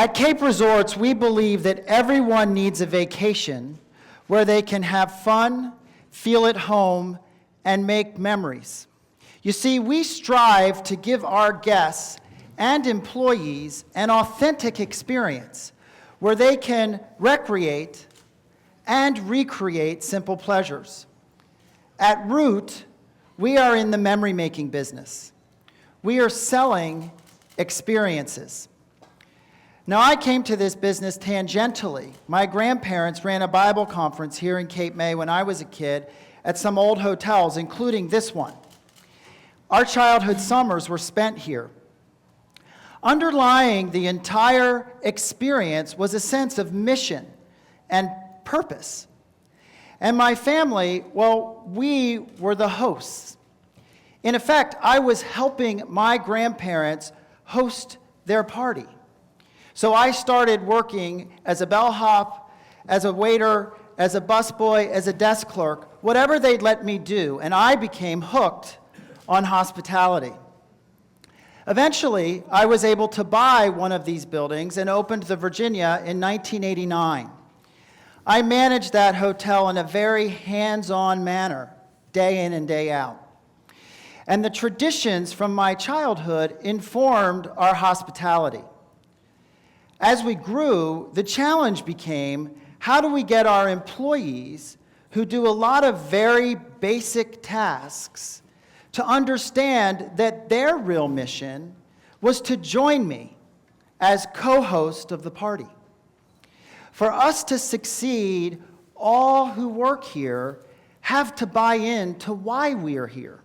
At Cape Resorts, we believe that everyone needs a vacation where they can have fun, feel at home, and make memories. You see, we strive to give our guests and employees an authentic experience where they can recreate and recreate simple pleasures. At Root, we are in the memory-making business. We are selling experiences. Now, I came to this business tangentially. My grandparents ran a Bible conference here in Cape May when I was a kid at some old hotels, including this one. Our childhood summers were spent here. Underlying the entire experience was a sense of mission and purpose. And my family, well, we were the hosts. In effect, I was helping my grandparents host their party. So I started working as a bellhop, as a waiter, as a busboy, as a desk clerk, whatever they'd let me do, and I became hooked on hospitality. Eventually, I was able to buy one of these buildings and opened the Virginia in 1989. I managed that hotel in a very hands-on manner, day in and day out. And the traditions from my childhood informed our hospitality. As we grew, the challenge became, how do we get our employees, who do a lot of very basic tasks, to understand that their real mission was to join me as co-host of the party. For us to succeed, all who work here have to buy in to why we are here.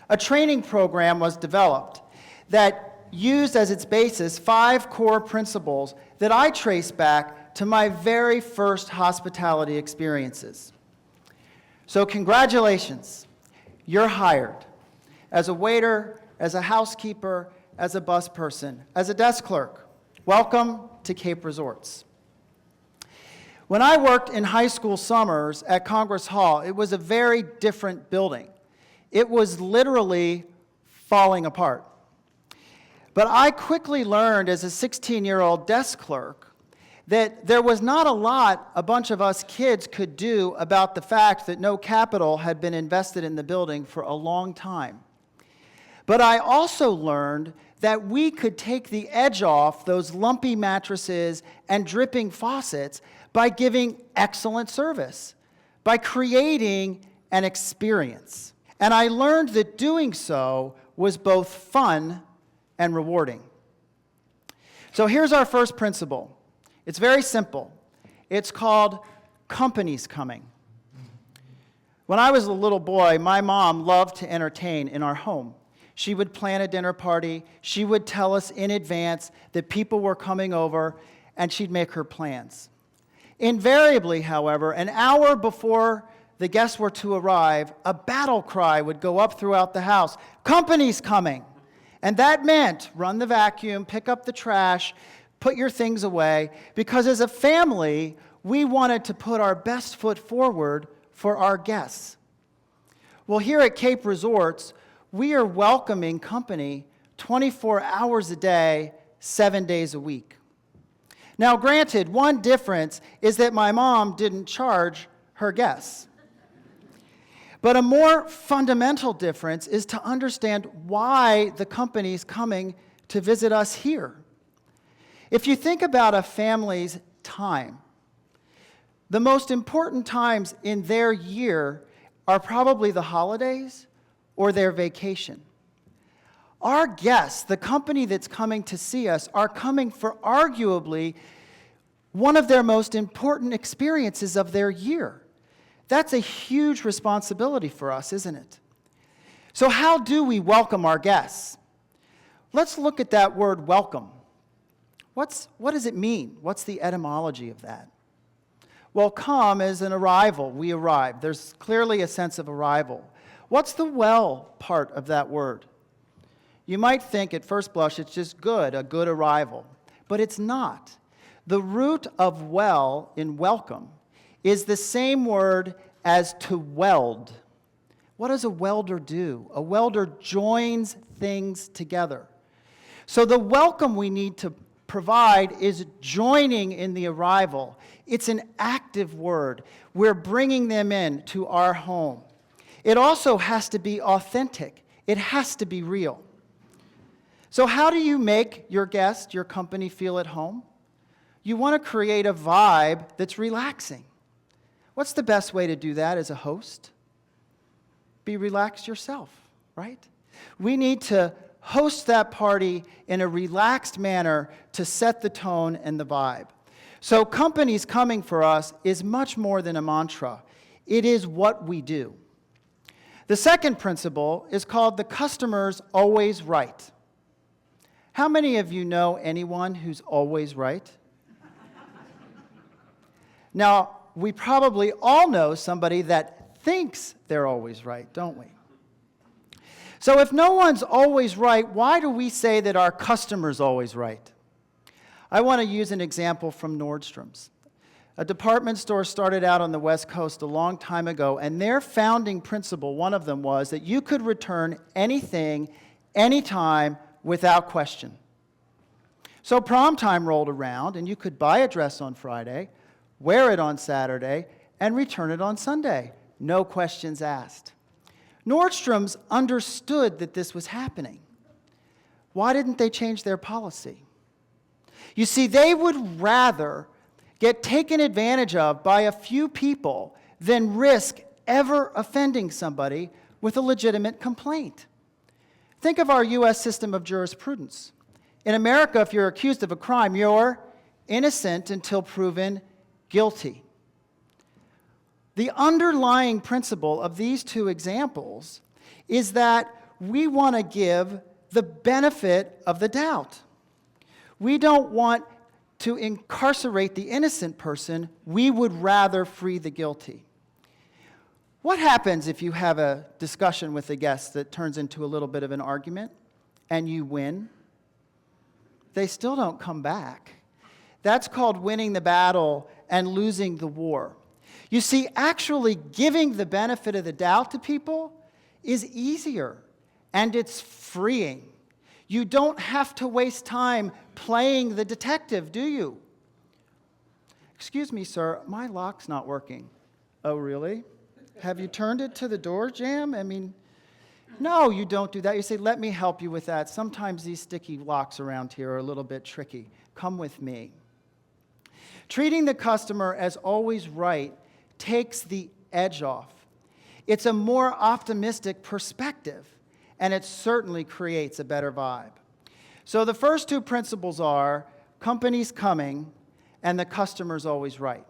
A training program was developed that used as its basis 5 core principles that I trace back to my very first hospitality experiences. So congratulations, you're hired as a waiter, as a housekeeper, as a bus person, as a desk clerk. Welcome to Cape Resorts. When I worked in high school summers at Congress Hall, it was a very different building. It was literally falling apart. But I quickly learned as a 16-year-old desk clerk that there was not a bunch of us kids could do about the fact that no capital had been invested in the building for a long time. But I also learned that we could take the edge off those lumpy mattresses and dripping faucets by giving excellent service, by creating an experience. And I learned that doing so was both fun and rewarding. So here's our first principle. It's very simple. It's called company's coming. When I was a little boy, my mom loved to entertain in our home. She would plan a dinner party. She would tell us in advance that people were coming over, and she'd make her plans. Invariably, however, an hour before the guests were to arrive, a battle cry would go up throughout the house, "Company's coming!" And that meant run the vacuum, pick up the trash, put your things away, because as a family, we wanted to put our best foot forward for our guests. Well, here at Cape Resorts, we are welcoming company 24 hours a day, 7 days a week. Now, granted, one difference is that my mom didn't charge her guests. But a more fundamental difference is to understand why the company's coming to visit us here. If you think about a family's time, the most important times in their year are probably the holidays or their vacation. Our guests, the company that's coming to see us, are coming for arguably one of their most important experiences of their year. That's a huge responsibility for us, isn't it? So how do we welcome our guests? Let's look at that word welcome. What does it mean? What's the etymology of that? Well, come is an arrival. We arrive. There's clearly a sense of arrival. What's the well part of that word? You might think at first blush it's just good, a good arrival. But it's not. The root of well in welcome is the same word as to weld. What does a welder do? A welder joins things together. So the welcome we need to provide is joining in the arrival. It's an active word. We're bringing them in to our home. It also has to be authentic. It has to be real. So how do you make your guest, your company, feel at home? You want to create a vibe that's relaxing. What's the best way to do that as a host? Be relaxed yourself, right? We need to host that party in a relaxed manner to set the tone and the vibe. So companies coming for us is much more than a mantra. It is what we do. The second principle is called the customer's always right. How many of you know anyone who's always right? Now, we probably all know somebody that thinks they're always right, don't we? So if no one's always right, why do we say that our customer's always right? I want to use an example from Nordstrom's. A department store started out on the West Coast a long time ago, and their founding principle, one of them, was that you could return anything, anytime, without question. So prom time rolled around, and you could buy a dress on Friday, wear it on Saturday, and return it on Sunday. No questions asked. Nordstrom's understood that this was happening. Why didn't they change their policy? You see, they would rather get taken advantage of by a few people than risk ever offending somebody with a legitimate complaint. Think of our U.S. system of jurisprudence. In America, if you're accused of a crime, you're innocent until proven guilty. The underlying principle of these two examples is that we want to give the benefit of the doubt. We don't want to incarcerate the innocent person. We would rather free the guilty. What happens if you have a discussion with a guest that turns into a little bit of an argument and you win? They still don't come back. That's called winning the battle and losing the war. You see, actually giving the benefit of the doubt to people is easier, and it's freeing. You don't have to waste time playing the detective, do you? Excuse me, sir, my lock's not working. Oh, really? Have you turned it to the door jamb? I mean, no, you don't do that. You say, let me help you with that. Sometimes these sticky locks around here are a little bit tricky. Come with me. Treating the customer as always right takes the edge off. It's a more optimistic perspective, and it certainly creates a better vibe. So the first two principles are companies coming and the customer's always right.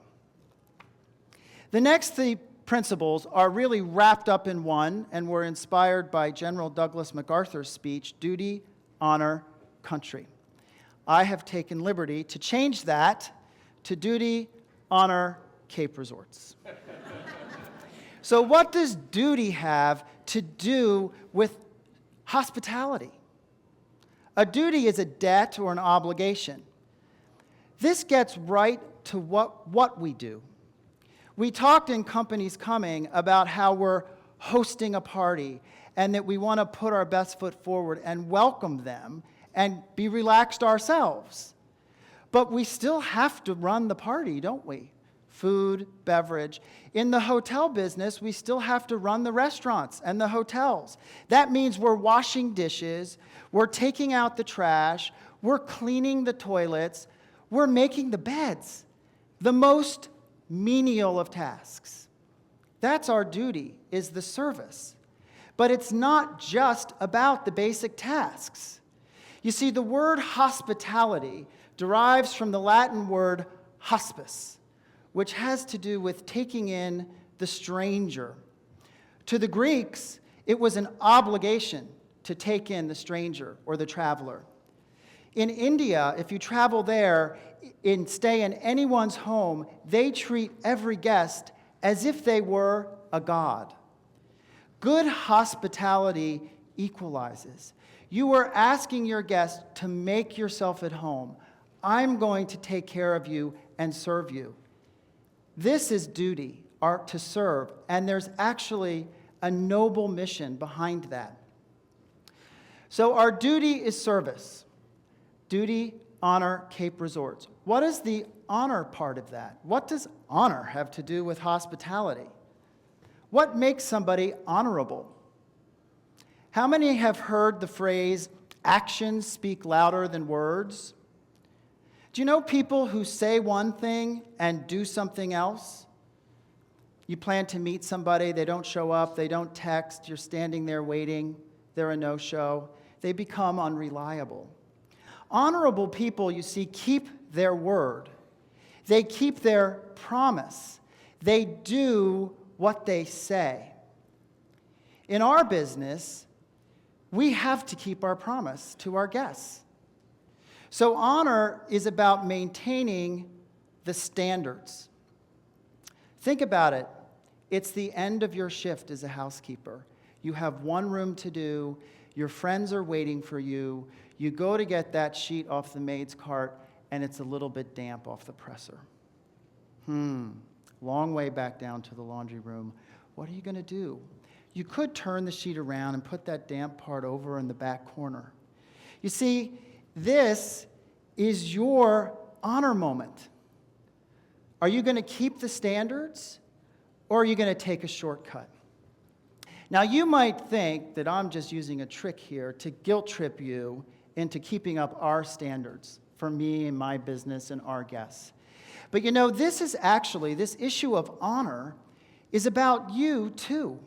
The next three principles are really wrapped up in one and were inspired by General Douglas MacArthur's speech, Duty, Honor, Country. I have taken liberty to change that to Duty, Honor, Cape Resorts. So what does duty have to do with hospitality? A duty is a debt or an obligation. This gets right to what we do. We talked in Companies Coming about how we're hosting a party and that we want to put our best foot forward and welcome them and be relaxed ourselves. But we still have to run the party, don't we? Food, beverage. In the hotel business, we still have to run the restaurants and the hotels. That means we're washing dishes, we're taking out the trash, we're cleaning the toilets, we're making the beds. The most menial of tasks. That's our duty, is the service. But it's not just about the basic tasks. You see, the word hospitality derives from the Latin word hospice, which has to do with taking in the stranger. To the Greeks, it was an obligation to take in the stranger or the traveler. In India, if you travel there and stay in anyone's home, they treat every guest as if they were a god. Good hospitality equalizes. You are asking your guest to make yourself at home. I'm going to take care of you and serve you. This is duty, art to serve, and there's actually a noble mission behind that. So our duty is service. Duty, Honor Cape Resorts. What is the honor part of that? What does honor have to do with hospitality? What makes somebody honorable? How many have heard the phrase, actions speak louder than words? Do you know people who say one thing and do something else? You plan to meet somebody, they don't show up, they don't text, you're standing there waiting, they're a no-show. They become unreliable. Honorable people, you see, keep their word. They keep their promise. They do what they say. In our business, we have to keep our promise to our guests. So honor is about maintaining the standards. Think about it. It's the end of your shift as a housekeeper. You have one room to do. Your friends are waiting for you. You go to get that sheet off the maid's cart, and it's a little bit damp off the presser. Long way back down to the laundry room. What are you going to do? You could turn the sheet around and put that damp part over in the back corner. You see, this is your honor moment. Are you going to keep the standards, or are you going to take a shortcut? Now, you might think that I'm just using a trick here to guilt trip you into keeping up our standards for me and my business and our guests. But you know, this issue of honor is about you too.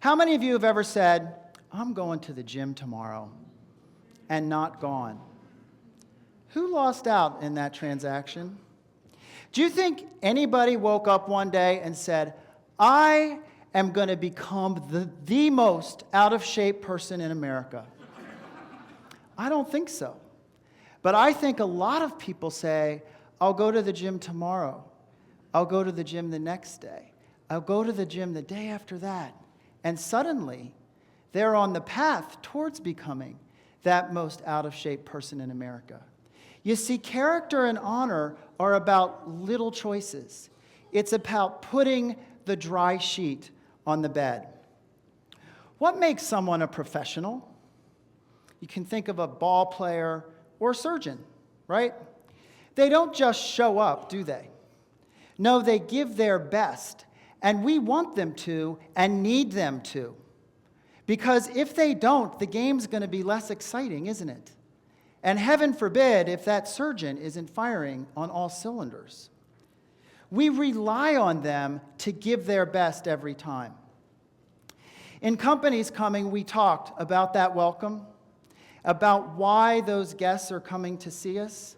How many of you have ever said, I'm going to the gym tomorrow, and not gone? Who lost out in that transaction? Do you think anybody woke up one day and said, I am going to become the most out-of-shape person in America? I don't think so. But I think a lot of people say, I'll go to the gym tomorrow. I'll go to the gym the next day. I'll go to the gym the day after that. And suddenly, they're on the path towards becoming that most out-of-shape person in America. You see, character and honor are about little choices. It's about putting the dry sheet on the bed. What makes someone a professional? You can think of a ball player or a surgeon, right? They don't just show up, do they? No, they give their best, and we want them to and need them to. Because if they don't, the game's going to be less exciting, isn't it? And heaven forbid if that surgeon isn't firing on all cylinders. We rely on them to give their best every time. In Companies Coming, we talked about that welcome, about why those guests are coming to see us.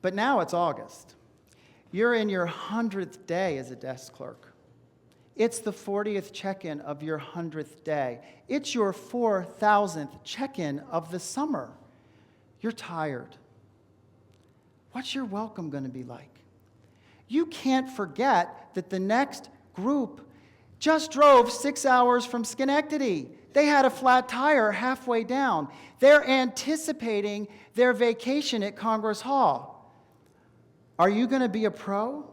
But now it's August. You're in your 100th day as a desk clerk. It's the 40th check-in of your 100th day. It's your 4,000th check-in of the summer. You're tired. What's your welcome going to be like? You can't forget that the next group just drove 6 hours from Schenectady. They had a flat tire halfway down. They're anticipating their vacation at Congress Hall. Are you going to be a pro?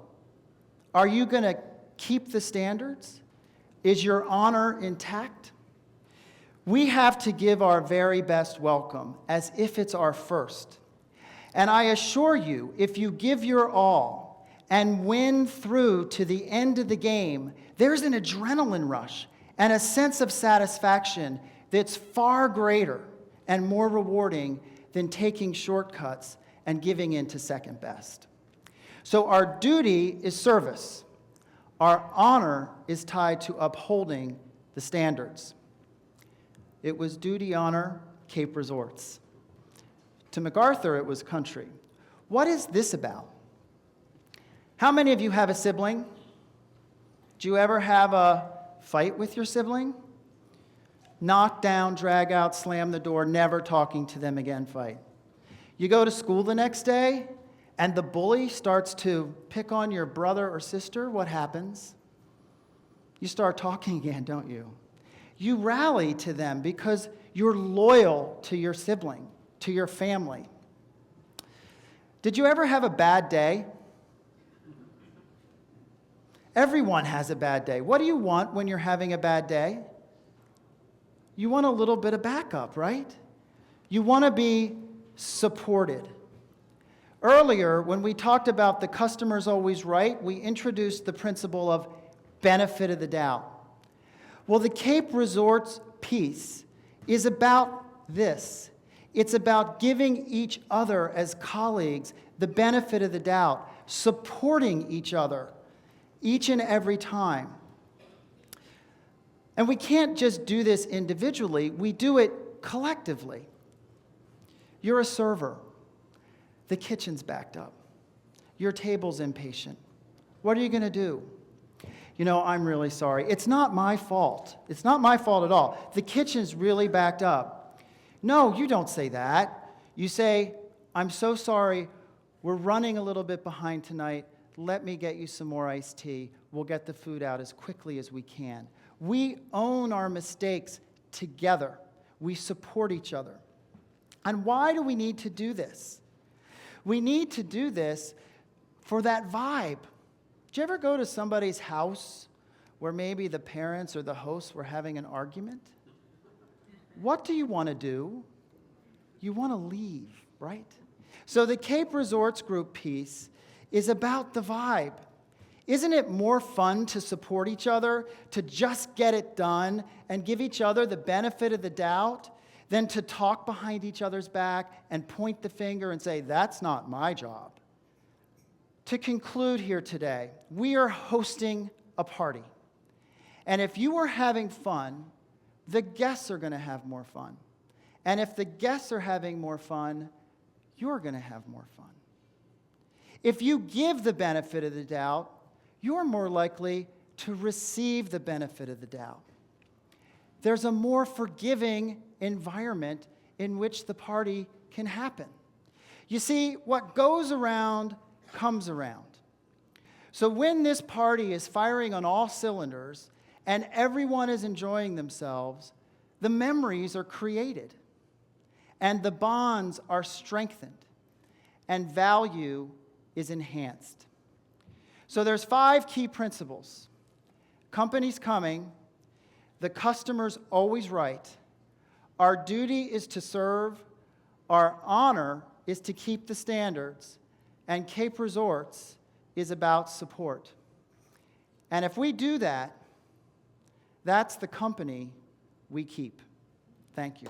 Are you going to keep the standards? Is your honor intact? We have to give our very best welcome as if it's our first. And I assure you, if you give your all and win through to the end of the game, there's an adrenaline rush and a sense of satisfaction that's far greater and more rewarding than taking shortcuts and giving in to second best. So our duty is service. Our honor is tied to upholding the standards. It was duty, honor, Cape Resorts. To MacArthur, it was country. What is this about? How many of you have a sibling? Do you ever have a fight with your sibling? Knock down, drag out, slam the door, never talking to them again fight. You go to school the next day, and the bully starts to pick on your brother or sister. What happens? You start talking again, don't you? You rally to them because you're loyal to your sibling, to your family. Did you ever have a bad day? Everyone has a bad day. What do you want when you're having a bad day? You want a little bit of backup, right? You want to be supported. Earlier, when we talked about the customer's always right, we introduced the principle of benefit of the doubt. Well, the Cape Resorts piece is about this. It's about giving each other as colleagues the benefit of the doubt, supporting each other each and every time. And we can't just do this individually, we do it collectively. You're a server. The kitchen's backed up. Your table's impatient. What are you going to do? You know, I'm really sorry. It's not my fault. It's not my fault at all. The kitchen's really backed up. No, you don't say that. You say, I'm so sorry. We're running a little bit behind tonight. Let me get you some more iced tea. We'll get the food out as quickly as we can. We own our mistakes together. We support each other. And why do we need to do this? We need to do this for that vibe. Did you ever go to somebody's house where maybe the parents or the hosts were having an argument? What do you want to do? You want to leave, right? So the Cape Resorts Group piece is about the vibe. Isn't it more fun to support each other, to just get it done and give each other the benefit of the doubt, than to talk behind each other's back and point the finger and say, that's not my job? To conclude here today, we are hosting a party. And if you are having fun, the guests are going to have more fun. And if the guests are having more fun, you're going to have more fun. If you give the benefit of the doubt, you're more likely to receive the benefit of the doubt. There's a more forgiving environment in which the party can happen. You see, what goes around comes around. So when this party is firing on all cylinders and everyone is enjoying themselves, the memories are created and the bonds are strengthened and value is enhanced. So there's 5 key principles. Company's coming, the customer's always right, our duty is to serve, our honor is to keep the standards, and Cape Resorts is about support. And if we do that, that's the company we keep. Thank you.